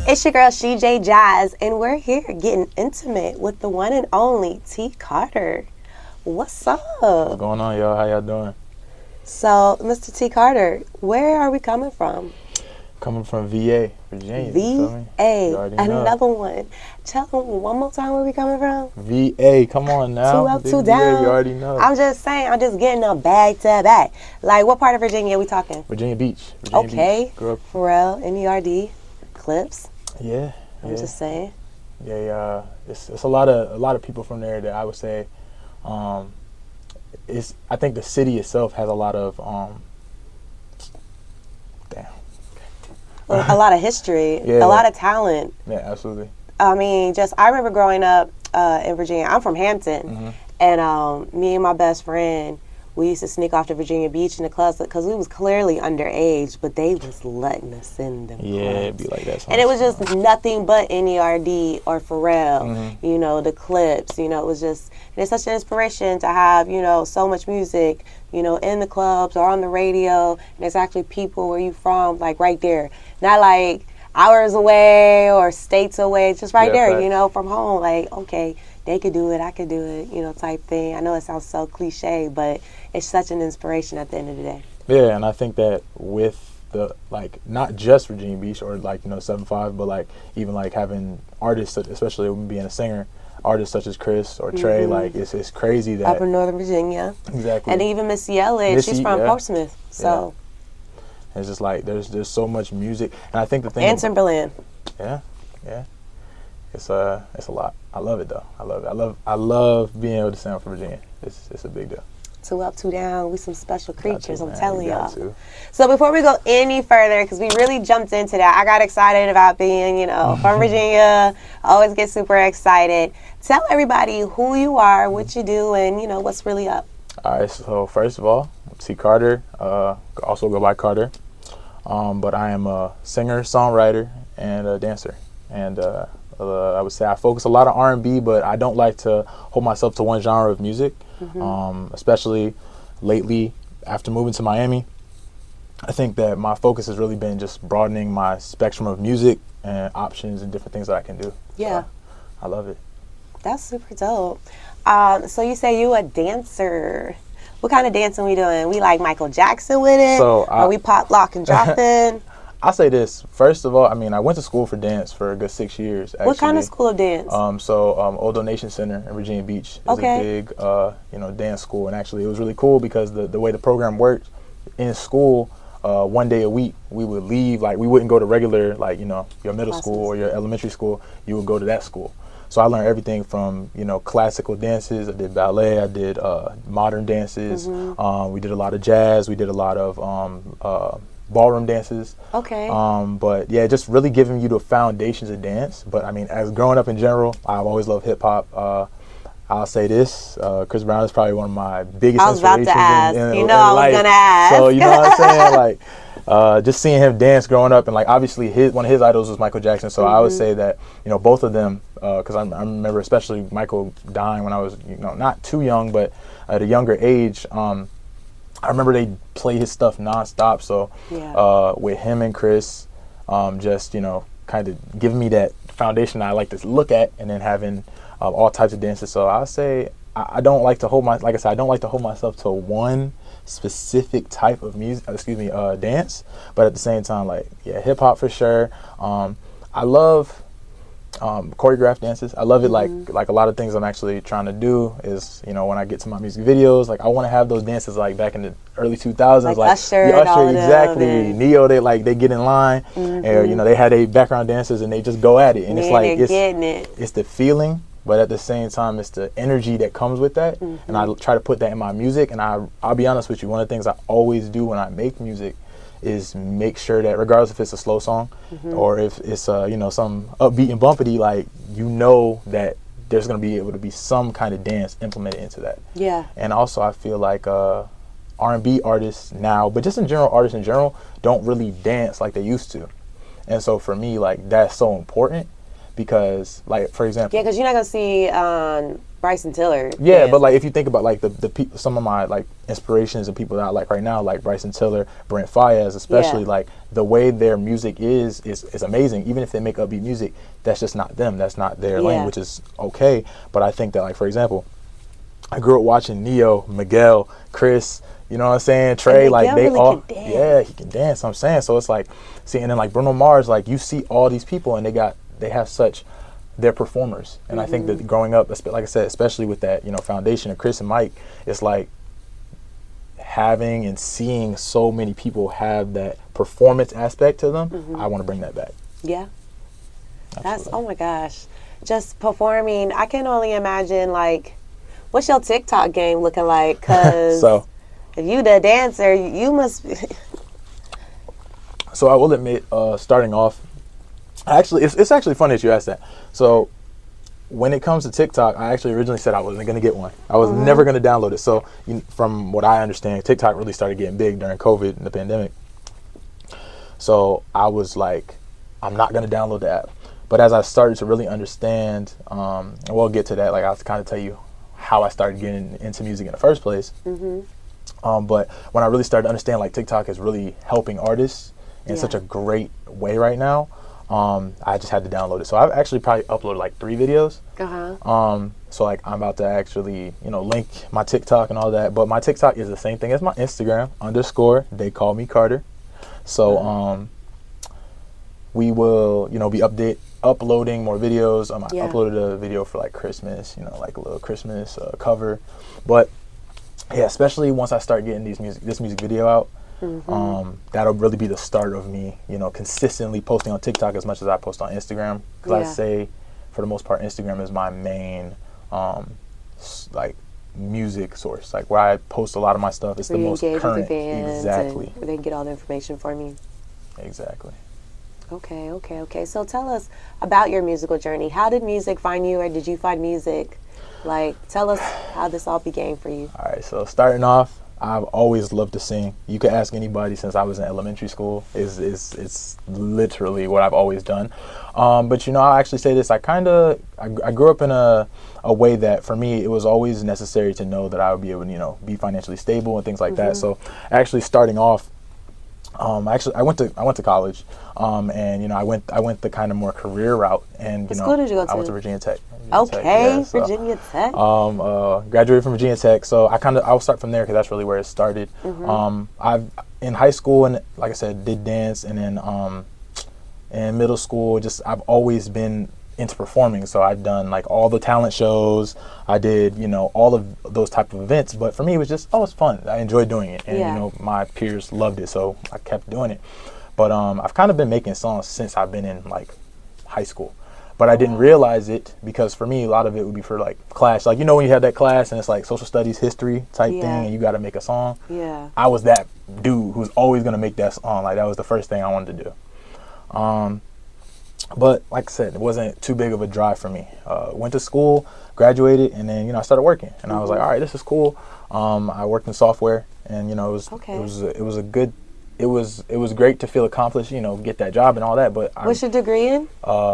It's your girl, CJ Jazz, and we're here getting intimate with the one and only TCarter. What's up? What's going on, y'all? How y'all doing? So, Mr. TCarter, where are we coming from? Coming from VA, Virginia. VA, another one. Tell them one more time where we coming from. VA, come on now. 2 up, 2 VA, down. you already know. I'm just saying, I'm just getting a bag to back. Like, what part of Virginia are we talking? Virginia Beach. Okay. Grew up. Pharrell, NERD, Clips. Yeah. I'm just saying. Yeah, it's a lot of people from there that I would say, I think the city itself has a lot of a lot of history, yeah, a lot of talent. Yeah, absolutely. I mean, I remember growing up in Virginia. I'm from Hampton, and me and my best friend, we used to sneak off to Virginia Beach in the clubs because we was clearly underage, but they was letting us in them clubs. It'd be like that. And it was just nothing but NERD or Pharrell, you know, the Clips. You know, it was just, and it's such an inspiration to have, you know, so much music, you know, in the clubs or on the radio, and it's actually people where you from, like right there. Not like hours away or states away, just right there, facts. you know, from home. Like, okay, they could do it, I could do it, you know, type thing. I know it sounds so cliche, but it's such an inspiration at the end of the day. Yeah, and I think that with the, like, not just Virginia Beach or, like, you know, 7-5, but, like, even, like, having artists, especially being a singer, artists such as Chris or Trey, like, it's crazy that... Up in Northern Virginia. Exactly. And even Missy Elliott, she's from Portsmouth, so... Yeah. It's just like there's so much music, and I think the thing. And Timberland. Yeah. It's a lot. I love it though. I love it. I love being able to sound for Virginia. It's a big deal. 2 up, 2 down. We some special creatures. I'm telling y'all. To. So before we go any further, because we really jumped into that, I got excited about being, you know, from Virginia. I always get super excited. Tell everybody who you are, what you do, and you know what's really up. All right. So first of all, I'm TCarter. Also go by Carter. But I am a singer, songwriter, and a dancer. And I would say I focus a lot on R&B, but I don't like to hold myself to one genre of music. Especially lately, after moving to Miami, I think that my focus has really been just broadening my spectrum of music and options and different things that I can do. Yeah. So, I love it. That's super dope. So you say you a dancer. What kind of dancing we doing? We like Michael Jackson with it? Or we pop, lock, and drop in? I'll say this. First of all, I mean, I went to school for dance for a good 6 years, actually. What kind of school of dance? Old Donation Center in Virginia Beach is a big, dance school. And actually, it was really cool because the way the program worked in school, 1 day a week, we would leave. Like, we wouldn't go to regular, like, you know, your middle school or your elementary school. You would go to that school. So I learned everything from, you know, classical dances. I did ballet. I did modern dances. We did a lot of jazz. We did a lot of ballroom dances. But yeah, just really giving you the foundations of dance. But I mean, as growing up in general, I've always loved hip hop. I'll say this: Chris Brown is probably one of my biggest inspirations. I was about to ask. In life. Gonna ask. So you know what I'm saying, like. Just seeing him dance growing up, and like obviously one of his idols was Michael Jackson. So I would say that, you know, both of them, because I remember especially Michael dying when I was, you know, not too young, but at a younger age. I remember they play his stuff nonstop. So with him and Chris, just, you know, kind of giving me that foundation I like to look at, and then having all types of dances. So I say I don't like to hold I don't like to hold myself to one specific type of dance, but at the same time, like, yeah, hip hop for sure. I love choreographed dances. I love it. Like a lot of things I'm actually trying to do is, you know, when I get to my music videos, like I want to have those dances like back in the early 2000s, like Usher, exactly. Neo, they get in line, and you know, they had a background dancers and they just go at it, and it's like it's the feeling. But at the same time, it's the energy that comes with that. And I try to put that in my music. And I'll be honest with you, one of the things I always do when I make music is make sure that regardless if it's a slow song or if it's, you know, some upbeat and bumpity, like, you know that there's going to be able to be some kind of dance implemented into that. Yeah. And also I feel like R&B artists now, but just in general, artists in general, don't really dance like they used to. And so for me, like, that's so important. because, like, for example, Yeah, because you're not gonna see Bryson Tiller. yeah, dance. but like if you think about like the people, some of my like inspirations and people that I like right now, like Bryson Tiller, Brent Faiyaz, especially, Yeah. like the way their music is amazing. Even if they make upbeat music, that's just not them. That's not their lane, Yeah. which is okay. But I think that, like, for example, I grew up watching Neo, Miguel, Chris, you know what I'm saying, Trey, And like Miguel they really all, can dance. yeah, he can dance. I'm saying, so it's like, see, and then like Bruno Mars, like you see all these people and they have such, they're performers, and I think that growing up, like I said, especially with that, you know, foundation of Chris and Mike, it's like having and seeing so many people have that performance aspect to them. I want to bring that back. Yeah. That's, Absolutely. oh my gosh. Just performing. I can only imagine, like, what's your TikTok game looking like? Because So if you the dancer, you must be. So I will admit, starting off, actually, it's actually funny that you asked that. So when it comes to TikTok, I actually originally said I wasn't going to get one. I was never going to download it. So from what I understand, TikTok really started getting big during COVID and the pandemic. So I was like, I'm not going to download the app. But as I started to really understand, and we'll get to that, like I'll kind of tell you how I started getting into music in the first place. But when I really started to understand, like, TikTok is really helping artists in such a great way right now, I just had to download it. So I've actually probably uploaded like 3 videos. So like I'm about to actually, you know, link my TikTok and all that. But my TikTok is the same thing as my Instagram, _ they call me Carter. So we will, you know, be uploading more videos. I uploaded a video for like Christmas, you know, like a little Christmas cover. But yeah, especially once I start getting this music video out, that'll really be the start of me, you know, consistently posting on TikTok as much as I post on Instagram. Because I say, for the most part, Instagram is my main, like, music source. Like, where I post a lot of my stuff. It's the most current. Exactly. Where they can get all the information from you. Exactly. Okay. So tell us about your musical journey. How did music find you, or did you find music? Like, tell us how this all began for you. All right, so starting off, I've always loved to sing. You could ask anybody since I was in elementary school. It's literally what I've always done. But, you know, I'll actually say this. I grew up in a way that, for me, it was always necessary to know that I would be able to, you know, be financially stable and things like that. So actually starting off, I went to college, and, you know, I went the kind of more career route, and, you What know, school did you go to? I went to Virginia Tech. Virginia Tech. Graduated from Virginia Tech, so I'll start from there because that's really where it started. I've in high school, and like I said, did dance, and then in middle school, I've always been into performing. So I've done like all the talent shows. I did, you know, all of those type of events. But for me, it was just, it's fun. I enjoyed doing it, and you know, my peers loved it, so I kept doing it. But I've kind of been making songs since I've been in like high school. But I didn't realize it because for me, a lot of it would be for like class. Like, you know, when you have that class and it's like social studies, history type thing, and you got to make a song. Yeah. I was that dude who's always going to make that song. Like, that was the first thing I wanted to do. But like I said, it wasn't too big of a drive for me. Went to school, graduated, and then, you know, I started working. And I was like, all right, this is cool. I worked in software, and, you know, it was great to feel accomplished, you know, get that job and all that. But what's your degree in?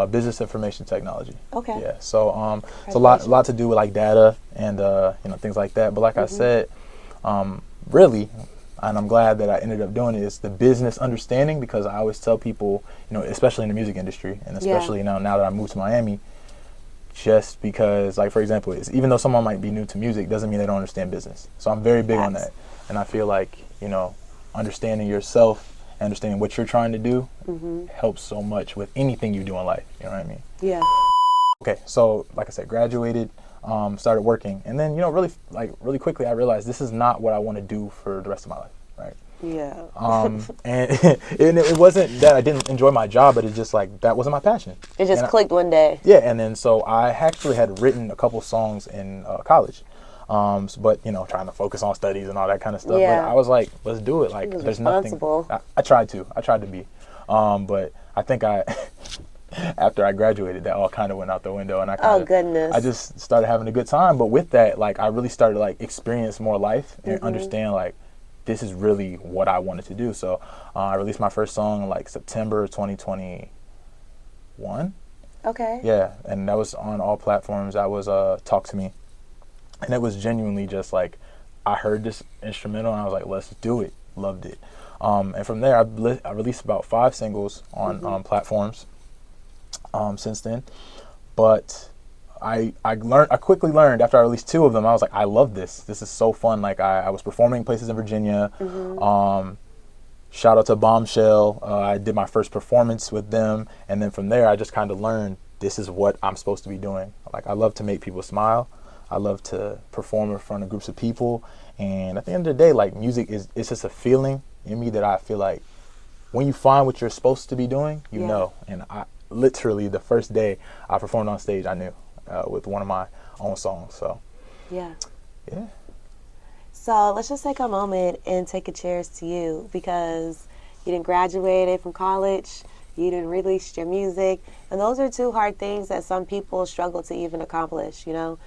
Business information technology. Okay. Yeah. So it's a lot to do with like data and you know, things like that. But like I said, really, and I'm glad that I ended up doing it, is the business understanding, because I always tell people, you know, especially in the music industry, and especially now that I moved to Miami, just because, like, for example, even though someone might be new to music, doesn't mean they don't understand business. So I'm very big on that, and I feel like, you know, understanding yourself, understanding what you're trying to do, helps so much with anything you do in life. You know what I mean? Yeah. Okay, so like I said, graduated, started working, and then, you know, really quickly, I realized this is not what I want to do for the rest of my life, right? Yeah. And it wasn't that I didn't enjoy my job, but it's just like that wasn't my passion. It just clicked one day. Yeah, and then so I actually had written a couple songs in college. But, you know, trying to focus on studies and all that kind of stuff. Yeah. But I was like, let's do it. Like, there's nothing. I tried to be. But I think after I graduated, that all kind of went out the window, and I just started having a good time. But with that, like, I really started to like experience more life and understand like this is really what I wanted to do. So I released my first song in like September 2021. Okay. Yeah, and that was on all platforms. That was Talk to Me, and it was genuinely just like I heard this instrumental and I was like, let's do it. Loved it. And from there, I released about 5 singles on platforms since then. But I quickly learned after I released 2 of them, I was like, I love this. This is so fun. Like I was performing places in Virginia. Shout out to Bombshell. I did my first performance with them, and then from there, I just kind of learned this is what I'm supposed to be doing. Like I love to make people smile. I love to perform in front of groups of people, and at the end of the day, like music it's just a feeling in me that I feel like when you find what you're supposed to be doing, you know. And I literally the first day I performed on stage, I knew with one of my own songs. So yeah. So let's just take a moment and take a cheers to you, because you didn't graduate from college, you didn't release your music, and those are 2 hard things that some people struggle to even accomplish. You know,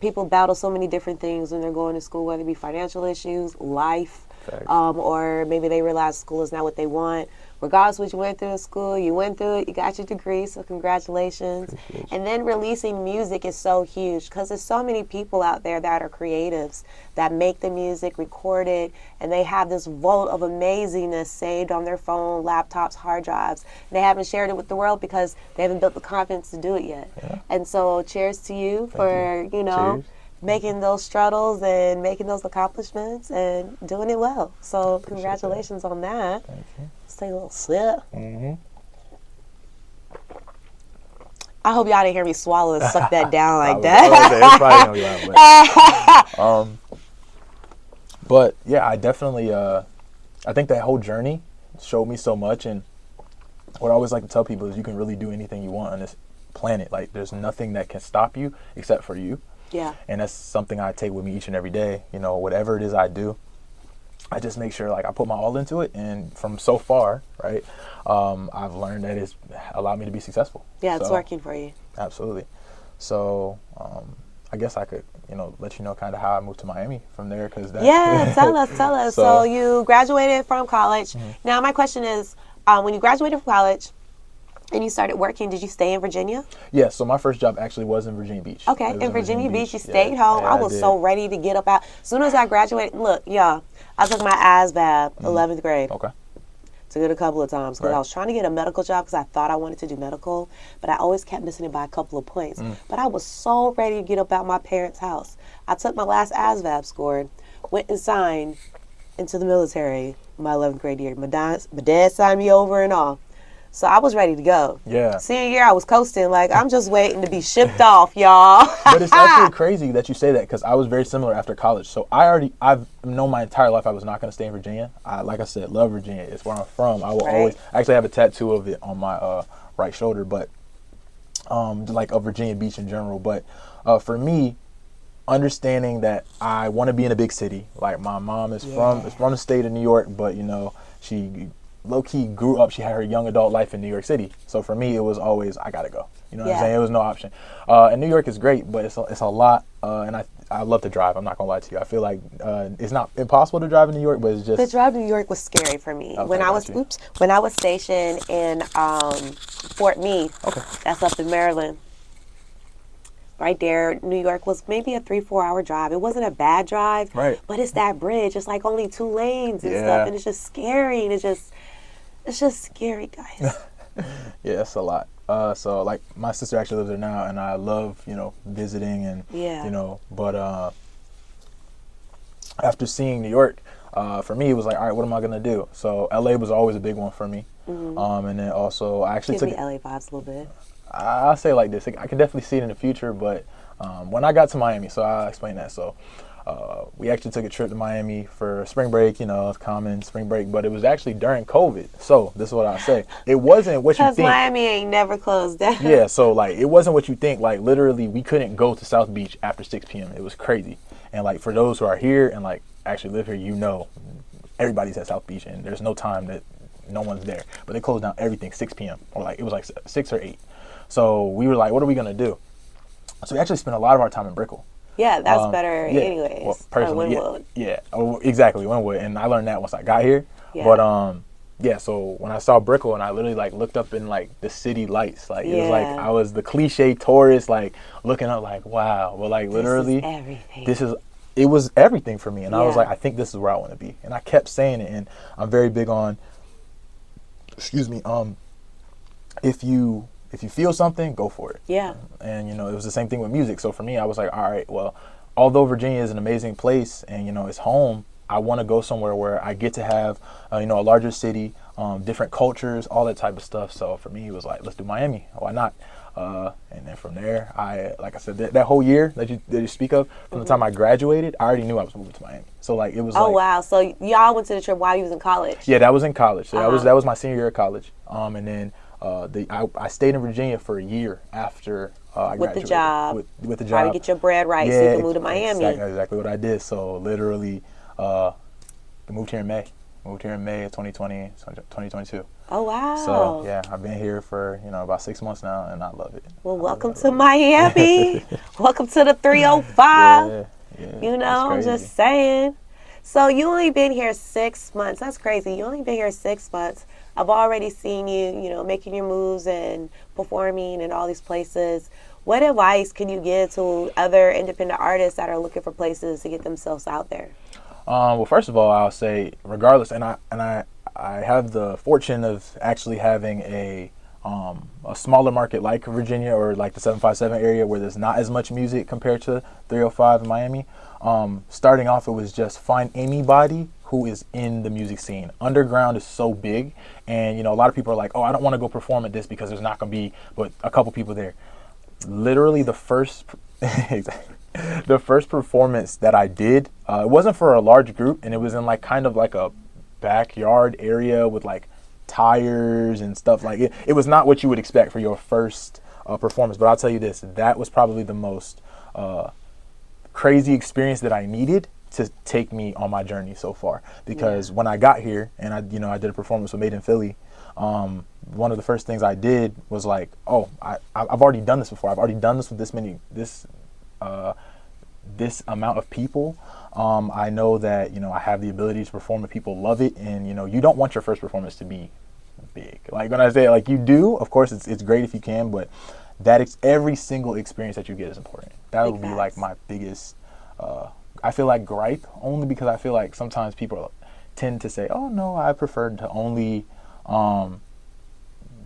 people battle so many different things when they're going to school, whether it be financial issues, life, or maybe they realize school is not what they want. Regardless of what you went through in school, you went through it, you got your degree, so congratulations. And then releasing music is so huge, because there's so many people out there that are creatives, that make the music, record it, and they have this vault of amazingness saved on their phone, laptops, hard drives. And they haven't shared it with the world because they haven't built the confidence to do it yet. And so cheers to you for, you know, making those struggles and making those accomplishments and doing it well. So congratulations on that. Thank you. Let's take a little sip. I hope y'all didn't hear me swallow and suck that down like that. But yeah, I definitely, I think that whole journey showed me so much. And what I always like to tell people is you can really do anything you want on this planet. Like there's nothing that can stop you except for you. Yeah. And that's something I take with me each and every day. You know, whatever it is I do, I just make sure like I put my all into it. And from so far, right, I've learned that it's allowed me to be successful. Yeah, it's working for you. Absolutely. So I guess I could, you know, let you know kind of how I moved to Miami from there. Tell us. So you graduated from college. Now my question is, when you graduated from college and you started working, did you stay in Virginia? Yeah, so my first job actually was in Virginia Beach. Okay, in Virginia Beach, you stayed home. I was so ready to get up out. As soon as I graduated, look, y'all, I took my ASVAB, 11th grade. Okay. Took it a couple of times because I was trying to get a medical job because I thought I wanted to do medical, but I always kept missing it by a couple of points. But I was so ready to get up out my parents' house. I took my last ASVAB score, went and signed into the military my 11th grade year. My dad signed me over and all. So I was ready to go. Yeah. Senior year, I was coasting. Like, I'm just waiting to be shipped off, y'all. But it's actually crazy that you say that, because I was very similar after college. So I've known my entire life I was not going to stay in Virginia. Like I said, love Virginia. It's where I'm from. I will always, I actually have a tattoo of it on my right shoulder, but like of Virginia Beach in general. But for me, understanding that I want to be in a big city. Like my mom is from the state of New York, but you know, she low-key grew up, she had her young adult life in New York City. So for me, it was always, I gotta go. You know what I'm saying? It was no option. And New York is great, but it's a lot. And I love to drive. I'm not gonna lie to you. I feel like it's not impossible to drive in New York, but it's just... The drive to New York was scary for me. Okay, when I was stationed in Fort Meade, that's up in Maryland. Right there, New York was maybe a 3-4 hour drive. It wasn't a bad drive, but it's that bridge. It's like only 2 lanes and stuff, and it's just scary. And it's just scary, guys. Yeah, it's a lot. So like my sister actually lives there now, and I love, you know, visiting and you know, but after seeing New York, for me it was like, all right, what am I gonna do? So LA was always a big one for me. And then also I actually took LA vibes a little bit. I'll say it like this, I can definitely see it in the future, but when I got to Miami, so I'll explain that. So we actually took a trip to Miami for spring break, you know, it's common spring break, but it was actually during COVID. So this is what I'll say. It wasn't what you think. Because Miami ain't never closed down. Yeah, so like it wasn't what you think. Like literally we couldn't go to South Beach after 6 p.m. It was crazy. And like for those who are here and like actually live here, you know, everybody's at South Beach and there's no time that no one's there. But they closed down everything 6 p.m. or like it was like 6 or 8. So we were like, what are we gonna do? So we actually spent a lot of our time in Brickell. Yeah, that's better anyways. Well, personally, exactly, Wynwood. And I learned that once I got here. But yeah, so when I saw Brickell and I literally like looked up in like the city lights, like it was like I was the cliche tourist, like looking up like, wow, well, like literally this is everything. it was everything for me. And I was like, I think this is where I want to be. And I kept saying it. And I'm very big on, excuse me, if you feel something, go for it. Yeah. And, you know, it was the same thing with music. So for me, I was like, all right, well, although Virginia is an amazing place and, you know, it's home, I want to go somewhere where I get to have, you know, a larger city, different cultures, all that type of stuff. So for me, it was like, let's do Miami. Why not? And then from there, like I said, that whole year that you speak of, from the time I graduated, I already knew I was moving to Miami. So like it was. Oh wow! So y'all went to the trip while you was in college? Yeah, that was in college. So that was my senior year of college. And then I stayed in Virginia for a year after I graduated. With the job. With the job. Try to get your bread right so you can move to Miami. Exactly what I did. So literally, moved here in May. Moved here in May of 2022. Oh, wow. So, yeah, I've been here for, you know, about 6 months now, and I love it. Well, welcome to Miami. Welcome to the 305. Yeah, you know, I'm just saying. So, you only been here 6 months. That's crazy. You only been here 6 months. I've already seen you, you know, making your moves and performing in all these places. What advice can you give to other independent artists that are looking for places to get themselves out there? Well, first of all, I'll say, regardless, and I have the fortune of actually having a smaller market like Virginia or like the 757 area where there's not as much music compared to 305 in Miami. Starting off, it was just find anybody who is in the music scene. Underground is so big, and you know a lot of people are like, oh, I don't want to go perform at this because there's not going to be but a couple people there. Literally the first performance that I did, it wasn't for a large group, and it was in like kind of like a backyard area with like tires and stuff. Like it was not what you would expect for your first performance. But I'll tell you this, that was probably the most crazy experience that I needed to take me on my journey so far. Because when I got here and I did a performance with Made in Philly, one of the first things I did was like, oh, I've already done this before. I've already done this with this amount of people. I know that, you know, I have the ability to perform and people love it. And, you know, you don't want your first performance to be big. Like when I say like you do, of course it's great if you can, but every single experience that you get is important. That would be like my biggest, I feel like gripe, only because I feel like sometimes people tend to say, oh no, I prefer to only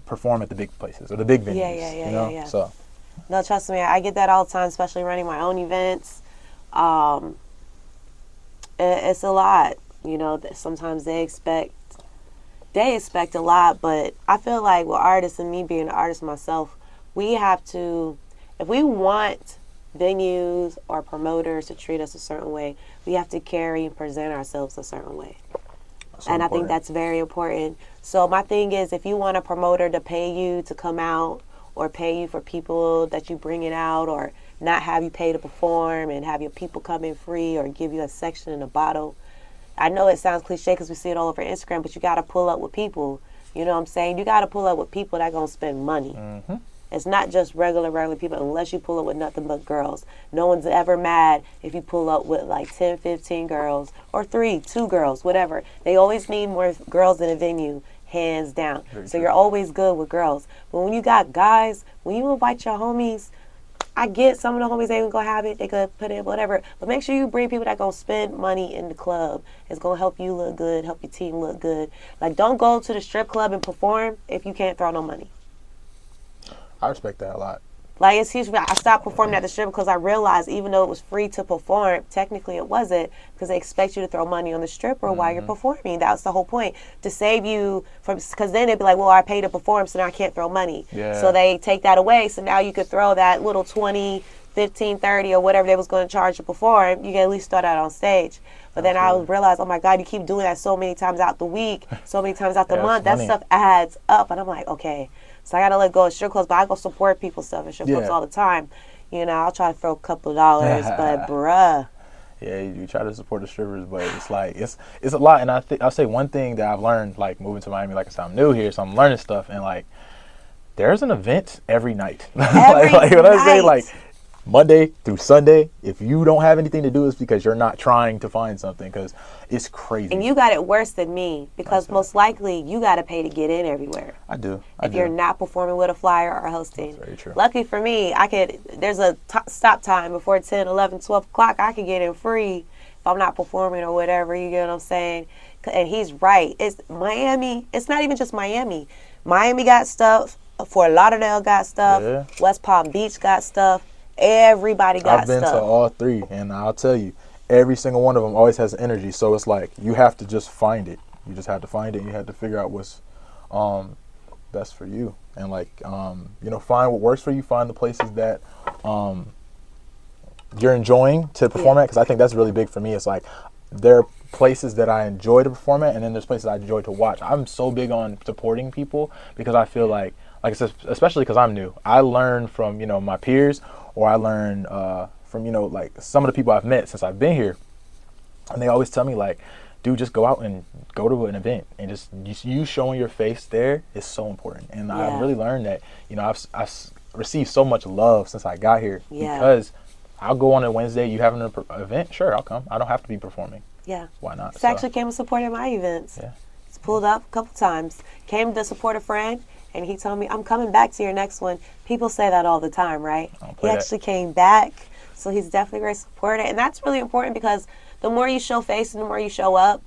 perform at the big places or the big venues. Yeah. So. No, trust me, I get that all the time, especially running my own events. It's a lot, you know. Sometimes they expect a lot, but I feel like with artists, and me being an artist myself, we have to, if we want venues or promoters to treat us a certain way, we have to carry and present ourselves a certain way. And I think that's very important. So my thing is, if you want a promoter to pay you to come out or pay you for people that you bring it out, or not have you pay to perform and have your people come in free or give you a section in a bottle. I know it sounds cliche because we see it all over Instagram, but you got to pull up with people. You know what I'm saying? You got to pull up with people that going to spend money. Mm-hmm. It's not just regular people, unless you pull up with nothing but girls. No one's ever mad if you pull up with like 10, 15 girls or 2 girls, whatever. They always need more girls in a venue, hands down. So you're always good with girls. But when you got guys, when you invite your homies, I get some of the homies ain't gonna have it. They could put in whatever. But make sure you bring people that gonna spend money in the club. It's gonna help you look good, help your team look good. Like, don't go to the strip club and perform if you can't throw no money. I respect that a lot. Like, excuse me, I stopped performing at the strip because I realized even though it was free to perform, technically it wasn't, because they expect you to throw money on the stripper while you're performing. That's the whole point, to save you from, because then they'd be like, well, I paid to perform, so now I can't throw money. Yeah. So they take that away, so now you could throw that little 20, 15, 30, or whatever they was going to charge to perform. You can at least start out on stage. But then I realized, oh my God, you keep doing that so many times out the week, so many times out the month, that stuff adds up. And I'm like, okay. So I got to let go of strip clubs, but I go support people's stuff in strip clubs all the time. You know, I'll try to throw a couple of dollars, but bruh. Yeah, you try to support the strippers, but it's like, it's a lot. And I'll say one thing that I've learned, like moving to Miami, like I said, I'm new here, so I'm learning stuff. And like, there's an event every night. Every like when night. I say like, Monday through Sunday, if you don't have anything to do, it's because you're not trying to find something, because it's crazy. And you got it worse than me, because most likely you got to pay to get in everywhere. I do. If you're not performing with a flyer or hosting. That's very true. Lucky for me, there's a stop time before 10, 11, 12 o'clock. I can get in free if I'm not performing or whatever, you get what I'm saying? And he's right. It's Miami. It's not even just Miami. Miami got stuff. Fort Lauderdale got stuff. Yeah. West Palm Beach got stuff. Everybody got stuff. I've been to all three, and I'll tell you, every single one of them always has energy. So it's like you have to just find it. You just have to find it. And you have to figure out what's best for you, and find what works for you. Find the places that you're enjoying to perform at, because I think that's really big for me. It's like there are places that I enjoy to perform at, and then there's places I enjoy to watch. I'm so big on supporting people, because I feel like I said, especially because I'm new, I learn from my peers, or I learn from like some of the people I've met since I've been here, and they always tell me like, dude, just go out and go to an event, and just you showing your face there is so important. And I've really learned that I've received so much love since I got here, because I'll go on a Wednesday. You having an event? Sure, I'll come. I don't have to be performing. Yeah. Why not? He actually came and supported my events. Yeah. He's pulled up a couple times. Came to support a friend, and he told me, I'm coming back to your next one. People say that all the time, right? He actually came back, so he's definitely very supportive. And that's really important, because the more you show face and the more you show up,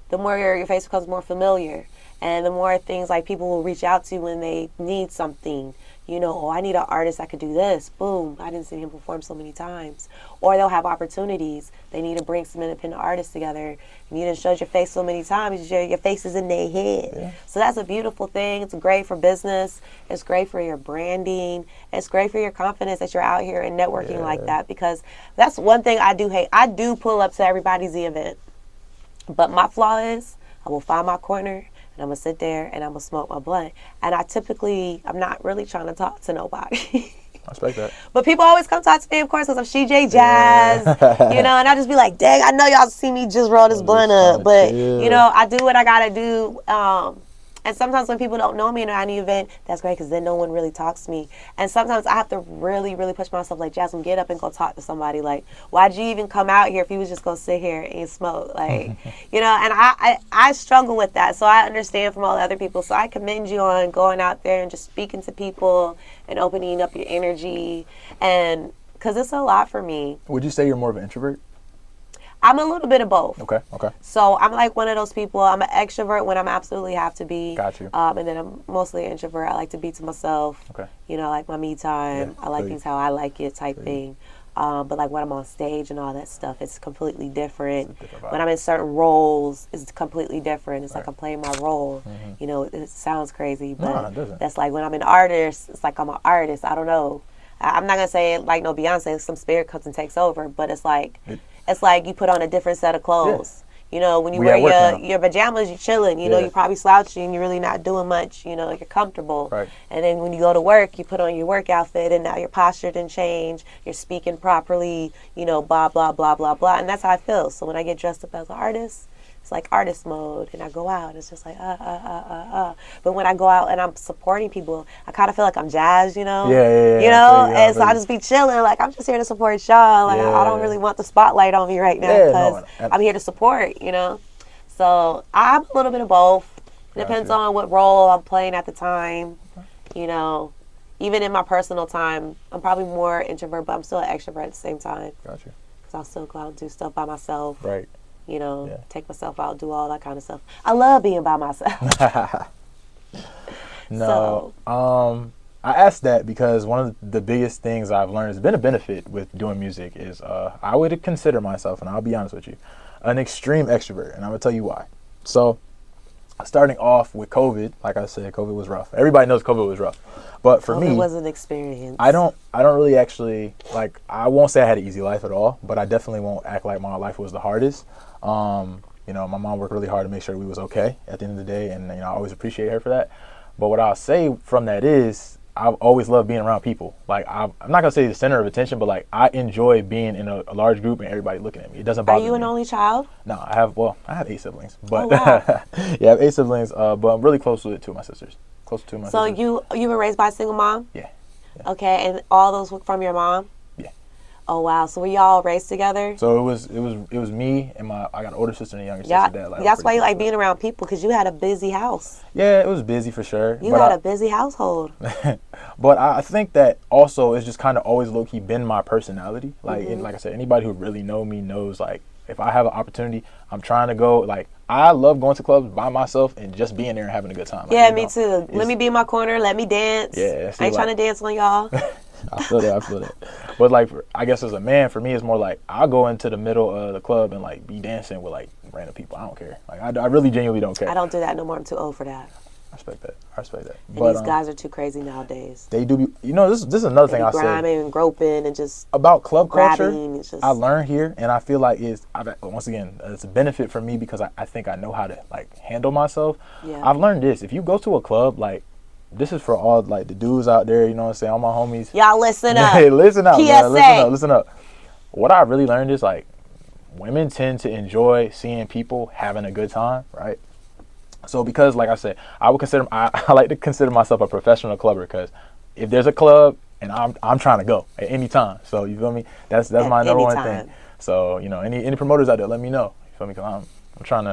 the more your face becomes more familiar. And the more things like people will reach out to when they need something. I need an artist that could do this. Boom. I didn't see him perform so many times. Or they'll have opportunities. They need to bring some independent artists together. And you done showed your face so many times, your face is in their head. Yeah. So that's a beautiful thing. It's great for business. It's great for your branding. It's great for your confidence that you're out here and networking like that. Because that's one thing I do hate. I do pull up to everybody's event. But my flaw is I will find my corner, and I'm going to sit there, and I'm going to smoke my blunt. And I'm not really trying to talk to nobody. I respect that. But people always come talk to me, of course, because I'm CJ Jazz, and I just be like, dang, I know y'all see me just roll this blunt up. But, I do what I got to do. And sometimes when people don't know me in any event, that's great, because then no one really talks to me. And sometimes I have to really, really push myself, like, Jasmine, get up and go talk to somebody. Like, why'd you even come out here if you was just going to sit here and smoke? Like, and I struggle with that. So I understand from all the other people. So I commend you on going out there and just speaking to people and opening up your energy. And because it's a lot for me. Would you say you're more of an introvert? I'm a little bit of both. Okay. So I'm like one of those people. I'm an extrovert when I'm absolutely have to be. Got you. And then I'm mostly an introvert. I like to be to myself. Okay. I like my me time. I like things how I like it type thing. But like when I'm on stage and all that stuff, it's completely different. When I'm in certain roles, it's completely different. It's like I'm playing my role. It sounds crazy, but it doesn't. That's like when I'm an artist, it's like I'm an artist. I don't know. I'm not going to say it like no Beyonce, some spirit comes and takes over, but it's like... It's like you put on a different set of clothes. When you wear your pajamas, you're chilling. You're probably slouching. You're really not doing much. You're comfortable. Right. And then when you go to work, you put on your work outfit, and now your posture didn't change. You're speaking properly. Blah, blah, blah, blah, blah. And that's how I feel. So when I get dressed up as an artist, it's like artist mode, and I go out, it's just like, But when I go out and I'm supporting people, I kind of feel like I'm Jazz, Yeah. And so I just be chilling, like, I'm just here to support y'all. Like, I don't really want the spotlight on me right now, because I'm here to support, So I'm a little bit of both. It depends on what role I'm playing at the time, Even in my personal time, I'm probably more introvert, but I'm still an extrovert at the same time. Gotcha. Because I'll still go out and do stuff by myself. Right. Take myself out, do all that kind of stuff. I love being by myself. No. I asked that because one of the biggest things I've learned has been a benefit with doing music is I would consider myself, and I'll be honest with you, an extreme extrovert, and I'm going to tell you why. So, starting off with COVID, like I said, COVID was rough. Everybody knows COVID was rough. But for me, it was an experience. I don't really actually, like, I won't say I had an easy life at all, but I definitely won't act like my life was the hardest. My mom worked really hard to make sure we was okay at the end of the day, and I always appreciate her for that. But what I'll say from that is I've always loved being around people. Like, I'm not gonna say the center of attention, but like I enjoy being in a large group and everybody looking at me. It doesn't bother me. Are you an only child? No, I have 8 siblings, but wow. I have 8 siblings. But I'm really close with 2 of my sisters. So you were raised by a single mom? Yeah. Okay, and all those from your mom? Yeah. Oh wow! So we all raised together. So it was me and I got an older sister and a younger Yeah, sister. Dad, like, that's why you like being around people, because you had a busy house. Yeah, it was busy for sure. You had a busy household. But I think that also it's just kind of always low key been my personality. Like and like I said, anybody who really know me knows like if I have an opportunity, I'm trying to go. Like I love going to clubs by myself and just being there and having a good time. Like, yeah, me too. Let me be in my corner. Let me dance. Yeah, I ain't trying to dance on y'all. I feel that. But like, I guess as a man, for me, it's more like I'll go into the middle of the club and like be dancing with like random people. I don't care. Like I really genuinely don't care. I don't do that no more. I'm too old for that. I respect that. And but, these guys are too crazy nowadays. They do be, this is another thing I say. Grinding and groping and just about club culture. Just, I learned here, and I feel like once again, it's a benefit for me because I think I know how to like handle myself. Yeah. I've learned this. If you go to a club, like, this is for all like the dudes out there, you know what I'm saying, all my homies. Y'all listen up. Hey, listen up, PSA. man. Listen up. What I really learned is like women tend to enjoy seeing people having a good time, right? So because like I said, I like to consider myself a professional clubber because if there's a club and I'm trying to go at any time. So you feel me? That's my number one thing. So, any promoters out there, let me know. You feel me? Cause I'm trying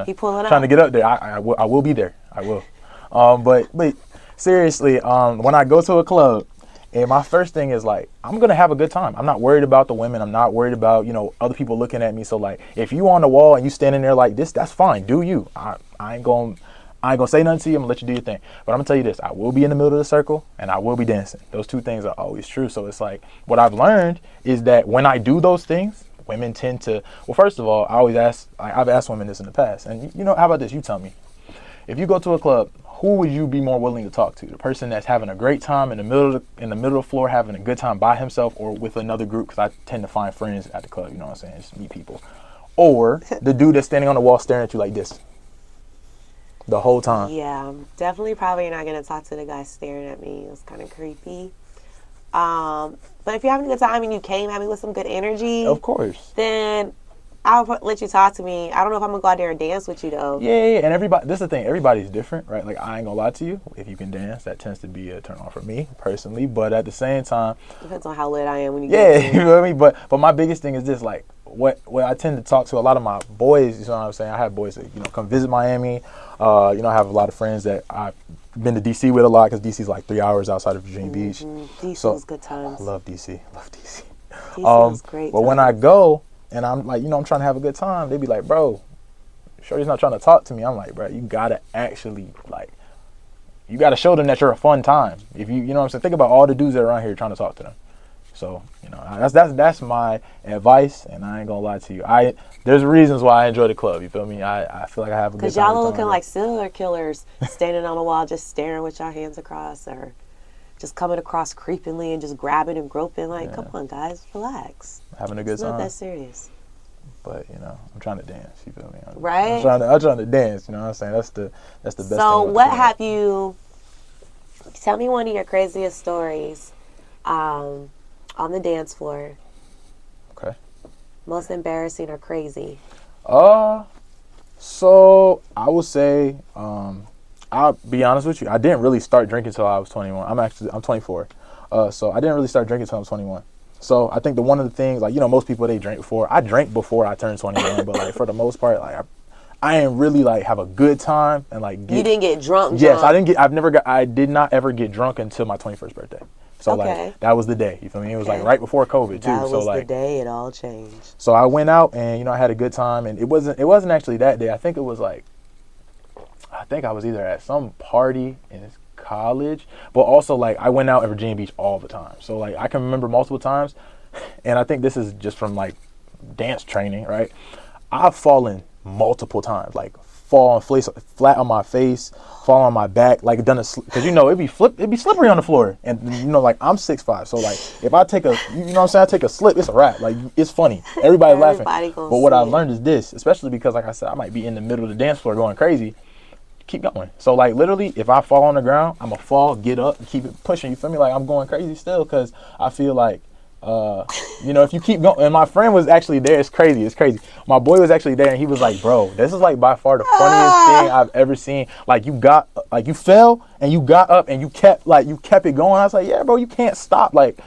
to get up there. I will be there. I will. But seriously, when I go to a club, and my first thing is like, I'm going to have a good time. I'm not worried about the women. I'm not worried about, other people looking at me. So like, if you on the wall and you standing there like this, that's fine. Do you. I ain't going to say nothing to you. I'm going to let you do your thing. But I'm going to tell you this. I will be in the middle of the circle and I will be dancing. Those two things are always true. So it's like, what I've learned is that when I do those things, women tend to, well, first of all, I've asked women this in the past. And how about this? You tell me. If you go to a club, who would you be more willing to talk to? The person that's having a great time in the middle of the floor, having a good time by himself, or with another group? Because I tend to find friends at the club. You know what I'm saying? Just meet people. Or the dude that's standing on the wall staring at you like this the whole time. Yeah, I'm definitely probably not gonna talk to the guy staring at me. It was kind of creepy. But if you're having a good time and you came at me with some good energy, of course, then I'll let you talk to me. I don't know if I'm gonna go out there and dance with you though. Yeah. And this is the thing. Everybody's different, right? Like I ain't gonna lie to you. If you can dance, that tends to be a turn on for me personally. But at the same time, depends on how lit I am when you get to me. You know what I mean. But my biggest thing is this: like what I tend to talk to a lot of my boys. You know what I'm saying? I have boys that come visit Miami. I have a lot of friends that I've been to DC with a lot because DC's like 3 hours outside of Virginia Beach. DC was good times. I love DC. DC was great. But when I go and I'm like, I'm trying to have a good time, they be like, bro, shorty's not trying to talk to me. I'm like, bro, you gotta actually you gotta show them that you're a fun time. If you know what I'm saying, think about all the dudes that are around here trying to talk to them. So that's my advice, and I ain't gonna lie to you. There's reasons why I enjoy the club. You feel me? I feel like I have a good time. Because y'all are looking like serial killers, standing on the wall, just staring with your hands across, or just coming across creepingly and just grabbing and groping. Like, come on, guys, relax. Having a good time. It's not that serious. But I'm trying to dance. You feel me? Right. I'm trying to dance. You know what I'm saying? That's the best. So what have you? Tell me one of your craziest stories. On the dance floor. Okay. Most embarrassing or crazy? So I would say, I'll be honest with you. I didn't really start drinking until I was 21. I'm 24. So I didn't really start drinking until I was 21. So I think one of the things, like, most people, they drink before. I drank before I turned 21, but like for the most part, like I didn't really like have a good time and like you didn't get drunk. Yes, I did not ever get drunk until my 21st birthday. So like that was the day. You feel me? It was like right before COVID too. That was the day it all changed. So I went out and I had a good time, and it wasn't actually that day. I think it was like, I think I was either at some party in college, but also like I went out at Virginia Beach all the time. So like I can remember multiple times, and I think this is just from like dance training, right? I've fallen multiple times, like fall flat on my face, fall on my back, like because it'd be slippery on the floor, and like I'm 6'5", so like if I take I take a slip, it's a wrap. Like it's funny, everybody laughing. But what I've learned is this, especially because like I said, I might be in the middle of the dance floor going crazy. Keep going. So like literally, if I fall on the ground, I'm gonna fall, get up, and keep it pushing. You feel me? Like I'm going crazy still, because I feel like if you keep going, and my friend was actually there. It's crazy. My boy was actually there, and he was like, bro, this is like by far the funniest thing I've ever seen. Like you fell and you got up and you kept it going. I was like, yeah, bro, you can't stop. Like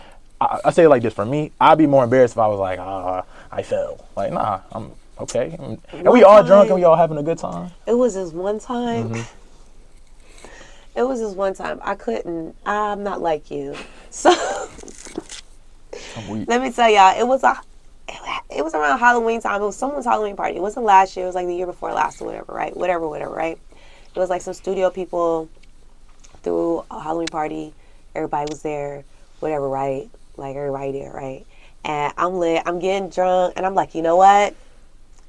I say it like this. For me, I'd be more embarrassed if I was like, I failed. Like, nah, I'm okay. And we all drunk and we all having a good time. It was this one time. Mm-hmm. It was this one time. I'm not like you. So let me tell y'all, it was around Halloween time. It was someone's Halloween party. It wasn't last year. It was like the year before last or whatever, right? Whatever, right? It was like some studio people threw a Halloween party. Everybody was there, whatever, right? Like everybody there, right? And I'm lit. I'm getting drunk, and I'm like, you know what?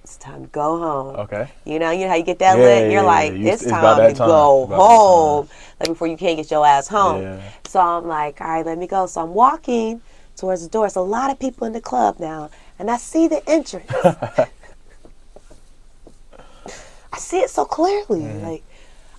It's time to go home. Okay. You know how you get that lit? And you're like, it's time to go home. Like before you can't get your ass home. Yeah. So I'm like, all right, let me go. So I'm walking towards the door. So a lot of people in the club now. And I see the entrance. I see it so clearly. Mm-hmm. Like,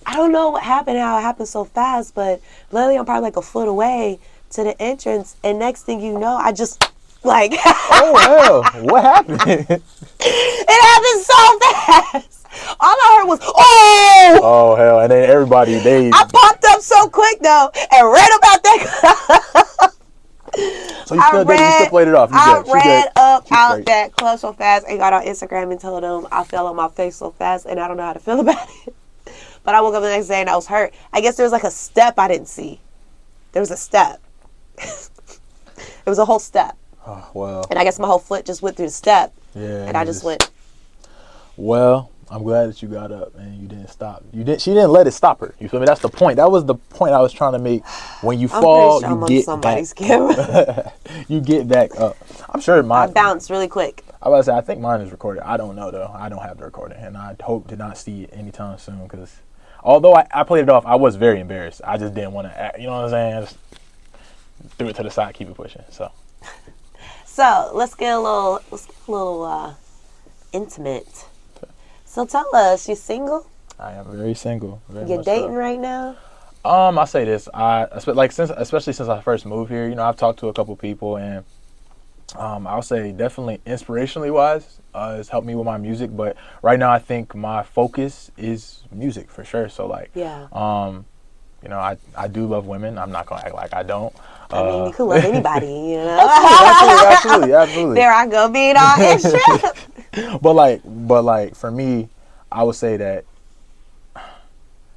I don't know what happened, how it happened so fast, but literally I'm probably like a foot away to the entrance. And next thing you know, I just like... Oh, hell. What happened? It happened so fast. All I heard was, oh! Oh, hell. And then everybody, I popped up so quick, though, and ran about that. So you still played it off. I ran up out that club so fast and got on Instagram and told them I fell on my face so fast and I don't know how to feel about it. But I woke up the next day and I was hurt. I guess there was like a step I didn't see. There was a step. It was a whole step. Oh, well. And I guess my whole foot just went through the step. Yeah. And I just went. Well, I'm glad that you got up and you didn't stop. She didn't let it stop her. You feel me? That's the point. That was the point I was trying to make. When you fall, sure you get somebody's back. Camera. You get back up. I'm sure mine. I bounced really quick. I was about to say, I think mine is recorded. I don't know though. I don't have the recording, and I hope to not see it anytime soon. Because although I played it off, I was very embarrassed. I just didn't want to act. You know what I'm saying? I just threw it to the side, keep it pushing. So let's get a little intimate. So tell us, you single? I am very single. You're dating right now? I say this. Especially since I first moved here, I've talked to a couple people, and I'll say definitely inspirationally wise, it's helped me with my music. But right now, I think my focus is music for sure. So yeah. I do love women. I'm not gonna act like I don't. I mean, you can love anybody, Absolutely. There I go, being all extra. But for me, I would say that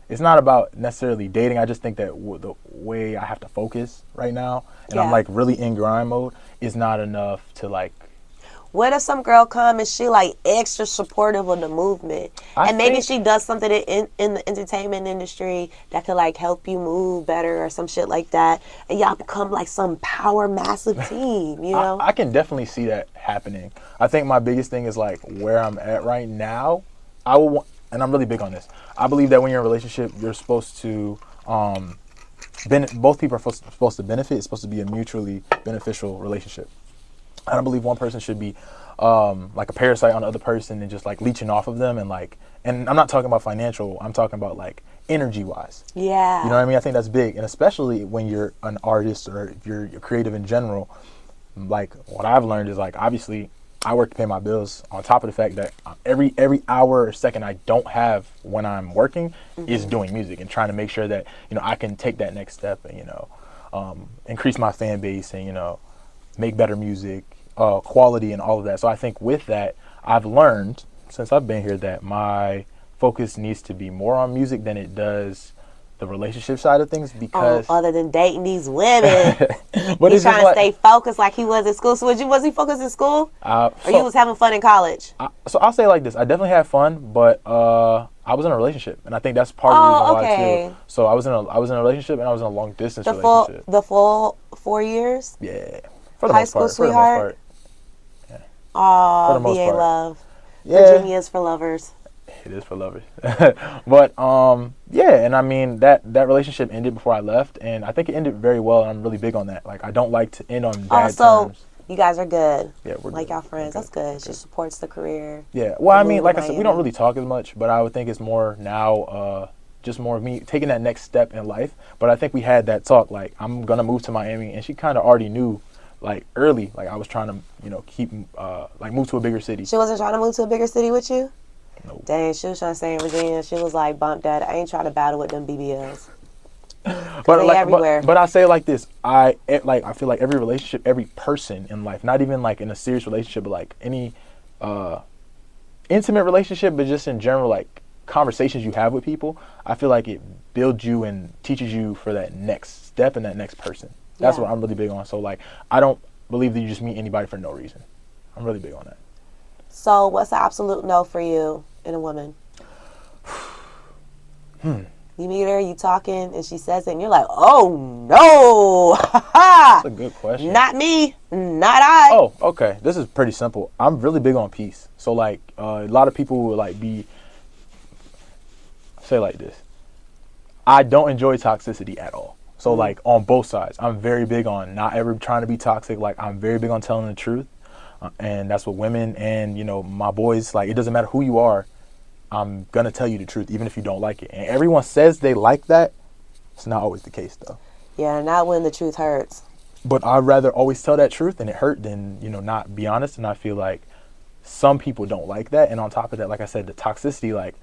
it's not about necessarily dating. I just think that the way I have to focus right now, and I'm really in grind mode, is not enough to What if some girl come and she extra supportive of the movement, and maybe she does something in the entertainment industry that could help you move better or some shit like that, and y'all become some power massive team, you know? I can definitely see that happening. I think my biggest thing is where I'm at right now. And I'm really big on this. I believe that when you're in a relationship, you're supposed to both people are supposed to benefit. It's supposed to be a mutually beneficial relationship. I don't believe one person should be like a parasite on the other person and just leeching off of them and I'm not talking about financial. I'm talking about energy wise. Yeah. You know what I mean? I think that's big, and especially when you're an artist or if you're creative in general. What I've learned is obviously I work to pay my bills. On top of the fact that every hour or second I don't have when I'm working is doing music and trying to make sure that I can take that next step and increase my fan base and make better music, quality and all of that. So I think with that, I've learned since I've been here that my focus needs to be more on music than it does the relationship side of things, because other than dating these women, but he's trying to stay focused like he was in school. So was he focused in school, or you was having fun in college? So I'll say it like this: I definitely had fun, but I was in a relationship, and I think that's part of the reason why too. So I was in a relationship, and I was in a long distance relationship. The full 4 years. Yeah, for the high most school part. Sweetheart. Yeah. Oh, VA love. Yeah. Virginia is for lovers. It is for lovers. But and I mean that relationship ended before I left, and I think it ended very well, and I'm really big on that. I don't like to end on bad terms. You guys are good. Yeah, we're good. Y'all friends. That's good. She supports the career. Yeah. Well, I mean, like I said, we don't really talk as much, but I would think it's more now just more of me taking that next step in life. But I think we had that talk, I'm gonna move to Miami, and she kind of already knew early, I was trying to keep move to a bigger city. She wasn't trying to move to a bigger city with you? Nope. Dang, she was trying to stay in Virginia. She was like, bump that. I ain't trying to battle with them BBLs. But like, everywhere. but I say it like this. I feel like every relationship, every person in life, not even like in a serious relationship, but like any intimate relationship, but just in general, like conversations you have with people, I feel like it builds you and teaches you for that next step and that next person. That's what I'm really big on. So like, I don't believe that you just meet anybody for no reason. I'm really big on that. So what's the absolute no for you in a woman? You meet her, you talking, and she says it, and you're like, oh no. That's a good question. Not me, not I. Oh, okay. This is pretty simple. I'm really big on peace. So like, a lot of people would like say like this. I don't enjoy toxicity at all. So like on both sides, I'm very big on not ever trying to be toxic. Like I'm very big on telling the truth. And that's what women and, you know, my boys, like it doesn't matter who you are. I'm going to tell you the truth, even if you don't like it. And everyone says they like that. It's not always the case, though. Yeah, not when the truth hurts. But I'd rather always tell that truth and it hurt than, you know, not be honest. And I feel like some people don't like that. And on top of that, like I said, the toxicity, like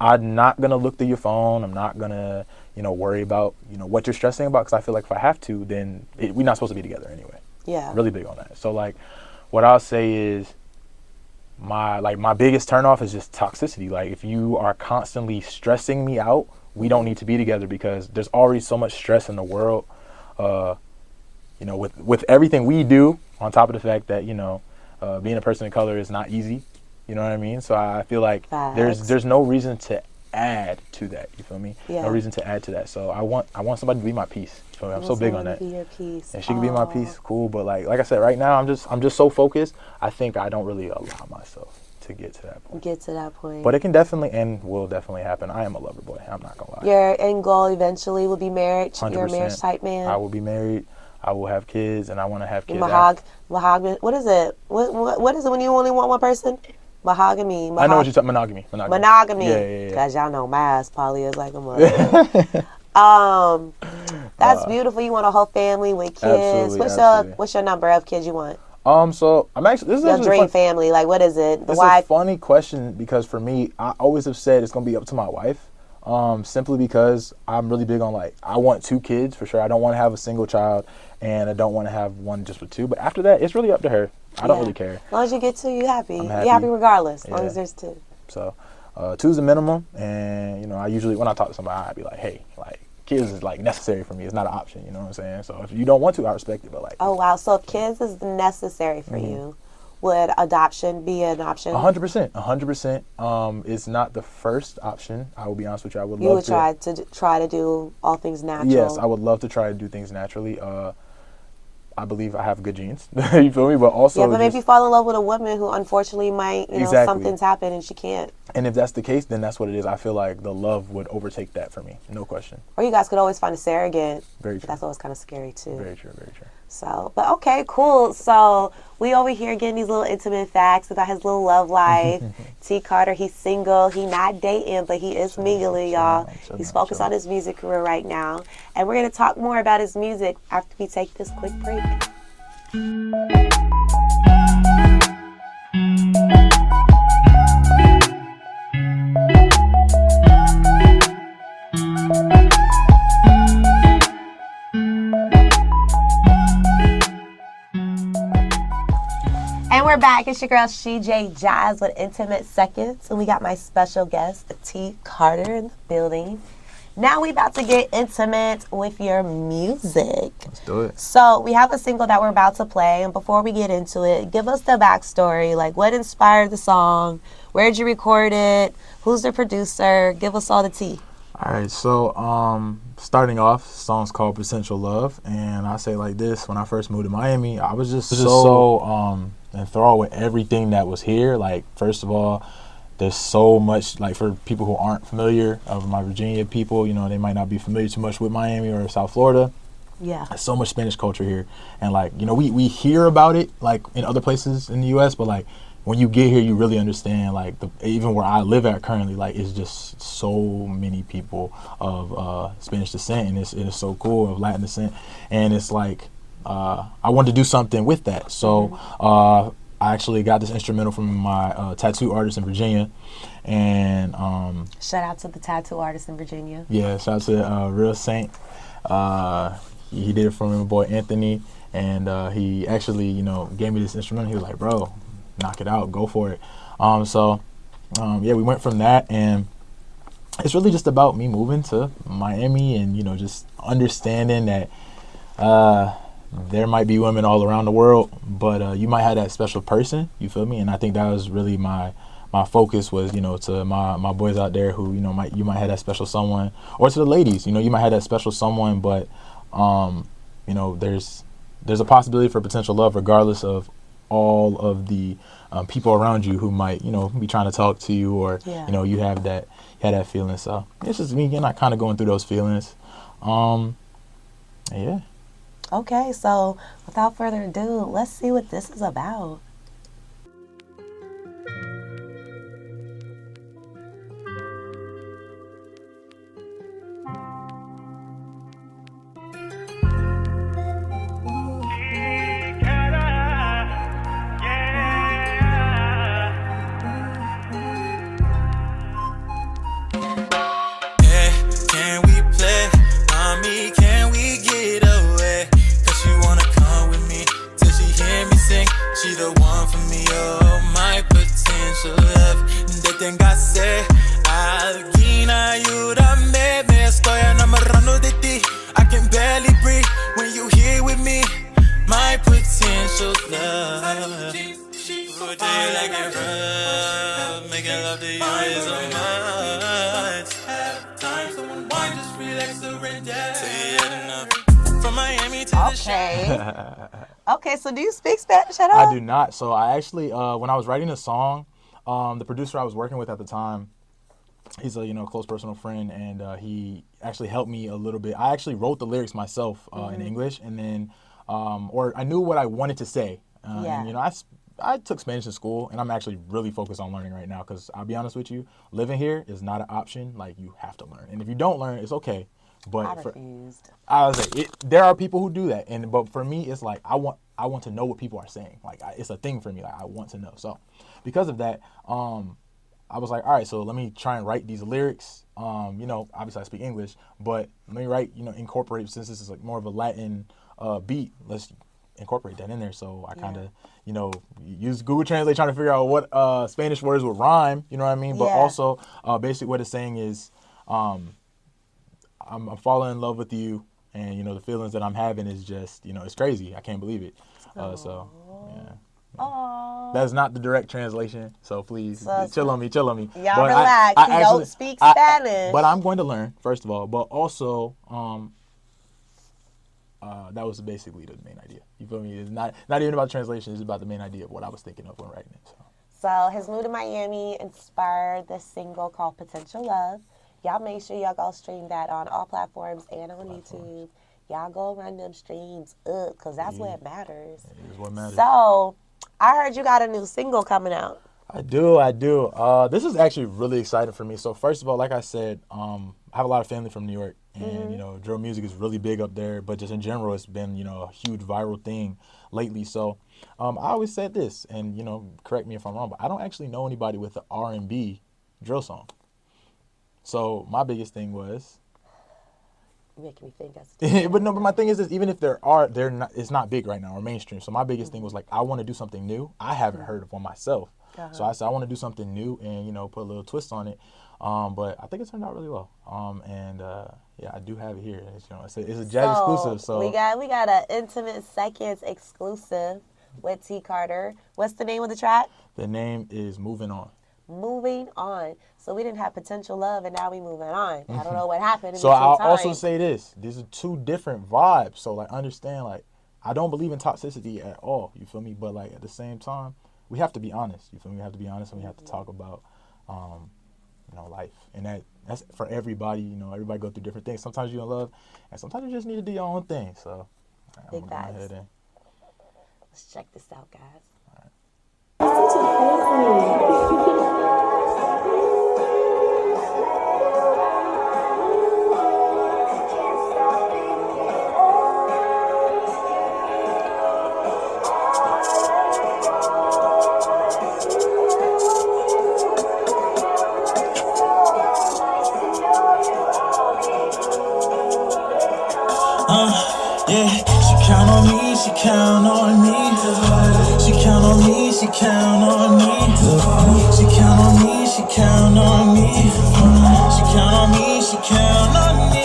I'm not going to look through your phone. I'm not going to, you know, worry about, you know, what you're stressing about. Because I feel like if I have to, then we're not supposed to be together anyway. Yeah. Really big on that. So, like, what I'll say is, my biggest turnoff is just toxicity. Like if you are constantly stressing me out, we don't need to be together because there's already so much stress in the world. You know, with everything we do, on top of the fact that, you know, being a person of color is not easy. You know what I mean? So I feel like there's no reason to add to that. You feel me? Yeah. No reason to add to that. So I want somebody to be my peace. So I'm so big on that. Be your peace. And she can be my peace, cool. But like I said, right now I'm just so focused. I think I don't really allow myself to get to that point. But it can definitely and will definitely happen. I am a lover boy. I'm not gonna lie. Your end goal eventually will be marriage. 100%. You're a marriage type man. I will be married. I will have kids, and I want to have kids. Mahogany. What is it? What is it when you only want one person? Mahogany. I know what you're talking. Monogamy. Yeah. Because y'all know my ass probably is like a mother. That's beautiful. You want a whole family with kids. Absolutely. What's your number of kids you want? So I'm actually this is your dream family. Like what is it? It's a funny question because for me, I always have said it's gonna be up to my wife. Simply because I'm really big on like I want 2 kids for sure. I don't want to have a single child, and I don't want to have one just with 2. But after that, it's really up to her. I don't really care. As long as you get 2, you happy. I'm happy. You're happy regardless. As long as there's 2. So 2 is the minimum, and you know I usually when I talk to somebody, I'd be like, hey, like kids is like necessary for me. It's not an option. You know what I'm saying? So if you don't want to, I respect it. But like, oh wow, so if kids is necessary for you, would adoption be an option? 100%. 100%. It's not the first option. I will be honest with you. I would love to. You would try to do all things natural. Yes, I would love to try to do things naturally. I believe I have good genes. You feel me? But also, but maybe fall in love with a woman who unfortunately might, you know, something's happened and she can't. And if that's the case, then that's what it is. I feel like the love would overtake that for me. No question. Or you guys could always find a surrogate. Very true. That's always kind of scary too. Very true. Very true. So, but okay, cool. So we over here getting these little intimate facts about his little love life. TCarter, he's single. He not dating, but he is mingling, y'all. He's focused on his music career right now. And we're going to talk more about his music after we take this quick break. And we're back. It's your girl, CJ Jazz with Intimate Seconds. And we got my special guest, TCarter, in the building. Now we about to get intimate with your music. Let's do it. So we have a single that we're about to play. And before we get into it, give us the backstory. Like, what inspired the song? Where'd you record it? Who's the producer? Give us all the tea. All right, so starting off, the song's called Potential Love. And I say like this, when I first moved to Miami, I was just so enthralled with everything that was here. Like, first of all, there's so much, like, for people who aren't familiar, of my Virginia people, you know, they might not be familiar too much with Miami or South Florida. Yeah. There's so much Spanish culture here. And, like, you know, we hear about it, like, in other places in the U.S., but, like, when you get here, you really understand, like, even where I live at currently, like, it's just so many people of Spanish descent, and it is so cool, of Latin descent. And it's like, I wanted to do something with that. So I actually got this instrumental from my tattoo artist in Virginia, and shout out to the tattoo artist in Virginia. Yeah, shout out to Real Saint. He did it for my boy Anthony, and he actually, you know, gave me this instrumental. He was like, "Bro, knock it out, go for it." Yeah, we went from that, and it's really just about me moving to Miami, and you know, just understanding that there might be women all around the world, but you might have that special person. You feel me? And I think that was really my focus was, you know, to my boys out there who, you know, you might have that special someone, or to the ladies, you know, you might have that special someone, but you know, there's a possibility for potential love regardless of all of the people around you who might, you know, be trying to talk to you, or you know, you had that feeling. So it's just me again, kind of going through those feelings. Yeah. Okay, so without further ado, let's see what this is about. She the one for me, oh, my potential love. De tengaste, alguien ayúdame. Me estoy enamorando de ti. I can barely breathe when you here with me. My potential love. Would you like it rough? Making love to you is a must. Have time, someone wine, just relax, surrender. Say it enough. From Miami to the shore. Okay, so do you speak Spanish at all? I do not. So I actually, when I was writing a song, the producer I was working with at the time, he's a, you know, close personal friend, and he actually helped me a little bit. I actually wrote the lyrics myself in English, and then, or I knew what I wanted to say. And, you know, I took Spanish in school, and I'm actually really focused on learning right now, because I'll be honest with you, living here is not an option. Like, you have to learn. And if you don't learn, it's okay. But I was like, there are people who do that, but for me, it's like I want to know what people are saying. Like, it's a thing for me. Like, I want to know. So, because of that, I was like, all right, so let me try and write these lyrics. You know, obviously I speak English, but let me write, you know, incorporate, since this is like more of a Latin beat. Let's incorporate that in there. So I kind of, you know, use Google Translate trying to figure out what Spanish words would rhyme. You know what I mean? But also, basically, what it's saying is, I'm falling in love with you, and you know, the feelings that I'm having is just, you know, it's crazy. I can't believe it. So yeah. That's not the direct translation, so please chill on me. Y'all but relax. He don't speak Spanish. But I'm going to learn, first of all. But also, that was basically the main idea. You feel me? It's not even about translation. It's about the main idea of what I was thinking of when writing it. So his move to Miami inspired this single called Potential Love. Y'all make sure y'all go stream that on all platforms and on YouTube. Y'all go run them streams up, because that's what matters. It is what matters. So, I heard you got a new single coming out. I do. This is actually really exciting for me. So, first of all, like I said, I have a lot of family from New York. And, you know, drill music is really big up there. But just in general, it's been, you know, a huge viral thing lately. So, I always said this, and, you know, correct me if I'm wrong, but I don't actually know anybody with an R&B drill song. So my biggest thing was, making me think that's but my thing is this, even if they're not, it's not big right now or mainstream. So my biggest thing was like, I want to do something new. I haven't heard of one myself. So I said I want to do something new and, you know, put a little twist on it. But I think it turned out really well. Yeah, I do have it here. It's, you know, it's a jazz exclusive. So we got an Intimate Seconds exclusive with TCarter. What's the name of the track? The name is Moving On. Moving On. So we didn't have Potential Love, and now we moving on. I don't know what happened. So I'll also say this: these are two different vibes. So like, understand, like, I don't believe in toxicity at all. You feel me? But like at the same time, we have to be honest. You feel me? We have to be honest, and we have to talk about, you know, life, and that's for everybody. You know, everybody go through different things. Sometimes you're in love, and sometimes you just need to do your own thing. So, big facts. Let's check this out, guys. count on me. She count on me, she count on me. She count on me, she count on me. She count on me, she count on me.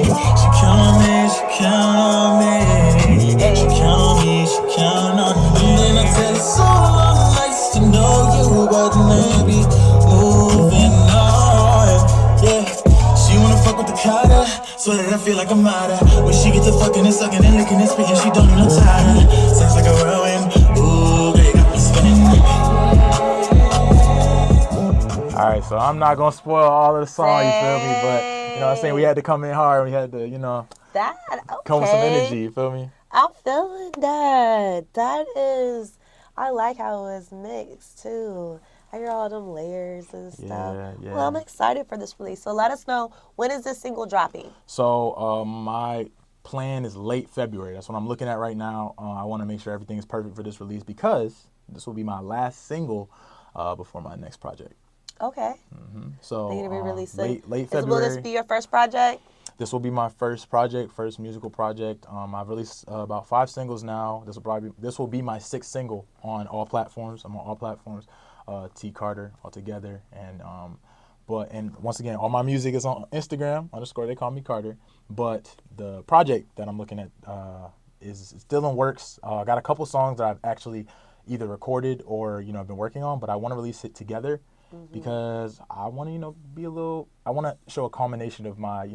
She count on me, she count on me. She count on me, she count on me. And then I tell her so nice to know you, but maybe moving on. Yeah, she wanna fuck with the Carter, so that I feel like I'm outta. When she get to fucking and sucking and licking and spitting, she don't need no tighter. Sounds like a whirlwind. Ooh, they got me spinning. All right, so I'm not gonna spoil all of the song, you feel me? But you know what I'm saying, we had to come in hard. We had to, you know, That okay. come with some energy, you feel me? I'm feeling that. That is, I like how it was mixed too. I hear all them layers and stuff. Yeah. Well, I'm excited for this release. So let us know, when is this single dropping? So my plan is late February. That's what I'm looking at right now. I want to make sure everything is perfect for this release because this will be my last single before my next project. Okay. So They're gonna be releasing late February. Will this be your first project? This will be my first project, first musical project. I've released about 5 singles now. This will be my 6th single on all platforms. I'm on all platforms. TCarter altogether, and once again, all my music is on Instagram _ they call me Carter. But the project that I'm looking at is still in works. I got a couple songs that I've actually either recorded or I've been working on, but I want to release it together. Because I want to, I want to show a combination of my,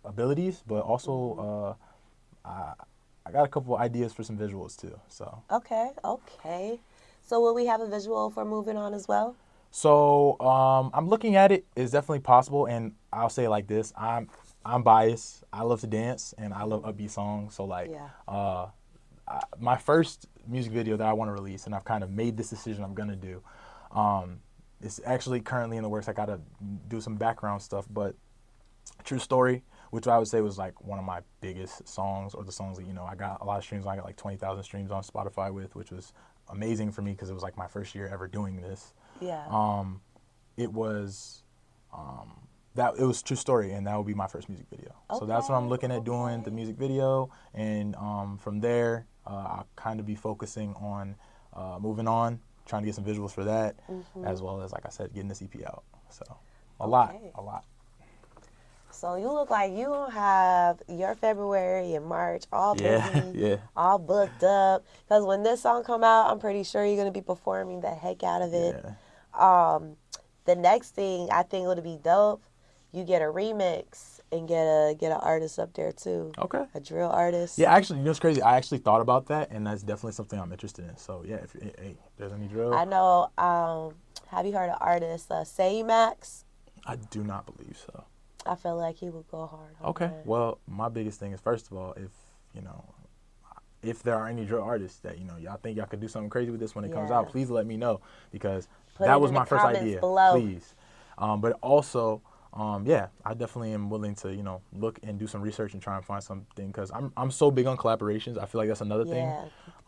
abilities, but also I got a couple of ideas for some visuals too. So Okay. So will we have a visual for Moving On as well? So I'm looking at it. It's definitely possible, and I'll say it like this: I'm biased. I love to dance, and I love upbeat songs. So my first music video that I want to release, and I've kind of made this decision I'm gonna do. It's actually currently in the works. I gotta do some background stuff, but True Story, which I would say was like one of my biggest songs, or the songs that I got a lot of streams on. I got like 20,000 streams on Spotify with, which was amazing for me because it was like my first year ever doing this. Yeah. It was True Story, and that will be my first music video. So that's what I'm looking at doing, the music video, and from there I'll kind of be focusing on Moving On, trying to get some visuals for that, as well as, like I said, getting this EP out. So a lot. So you look like you gonna have your February and March all busy, all booked up. Because when this song come out, I'm pretty sure you're gonna be performing the heck out of it. Yeah. The next thing I think would be dope. You get a remix and get an artist up there too. Okay. A drill artist. Yeah, actually, what's crazy? I actually thought about that, and that's definitely something I'm interested in. So yeah, if there's any drill. I know. Have you heard of artist Say Max? I do not believe so. I feel like he would go hard. Okay. That. Well, my biggest thing is, first of all, if there are any drill artists that y'all think y'all could do something crazy with this when it comes out, please let me know, because that was my first idea. Below. Please. But also, I definitely am willing to look and do some research and try and find something, because I'm so big on collaborations. I feel like that's another thing.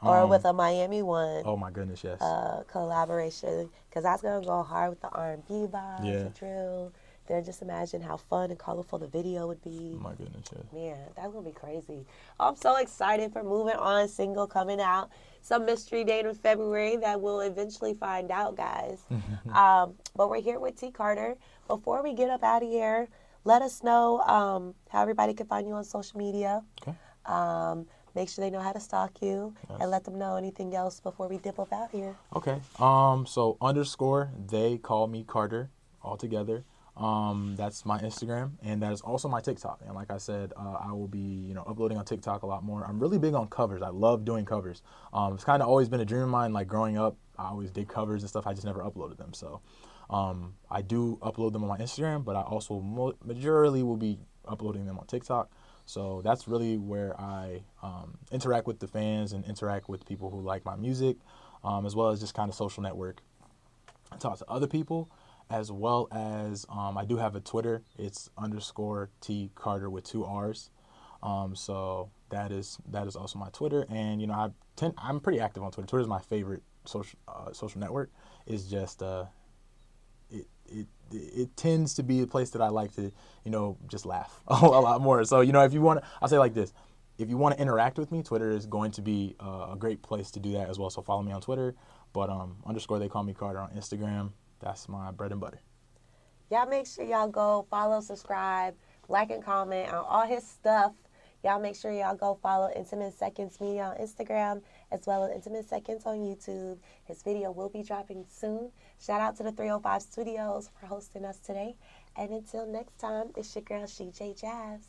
Or with a Miami one. Oh my goodness, yes. Collaboration, because that's gonna go hard with the R&B vibes, the drill. Then just imagine how fun and colorful the video would be. Oh my goodness, yes. Man, that's going to be crazy. I'm so excited for Moving On single coming out. Some mystery date in February that we'll eventually find out, guys. But we're here with TCarter. Before we get up out of here, let us know how everybody can find you on social media. Okay. Make sure they know how to stalk you, and let them know anything else before we dip up out here. Okay. So _ they call me Carter all together. That's my Instagram, and that is also my TikTok. And like I said, I will be uploading on TikTok a lot more. I'm really big on covers. I love doing covers. It's kind of always been a dream of mine. Like growing up, I always did covers and stuff. I just never uploaded them. So I do upload them on my Instagram, but I also majorly will be uploading them on TikTok. So that's really where I interact with the fans and interact with people who like my music, as well as just kind of social network and talk to other people. As well as I do have a Twitter. It's _ TCarter with 2 R's. So that is also my Twitter. And I'm pretty active on Twitter. Twitter is my favorite social network. It's just it tends to be a place that I like to just laugh a lot more. So if you want, I'll say it like this: if you want to interact with me, Twitter is going to be a great place to do that as well. So follow me on Twitter, but _ they call me Carter on Instagram. That's my bread and butter. Y'all make sure y'all go follow, subscribe, like, and comment on all his stuff. Y'all make sure y'all go follow Intimate Seconds Media on Instagram as well as Intimate Seconds on YouTube. His video will be dropping soon. Shout out to the 305 Studios for hosting us today. And until next time, it's your girl, CJ Jazz.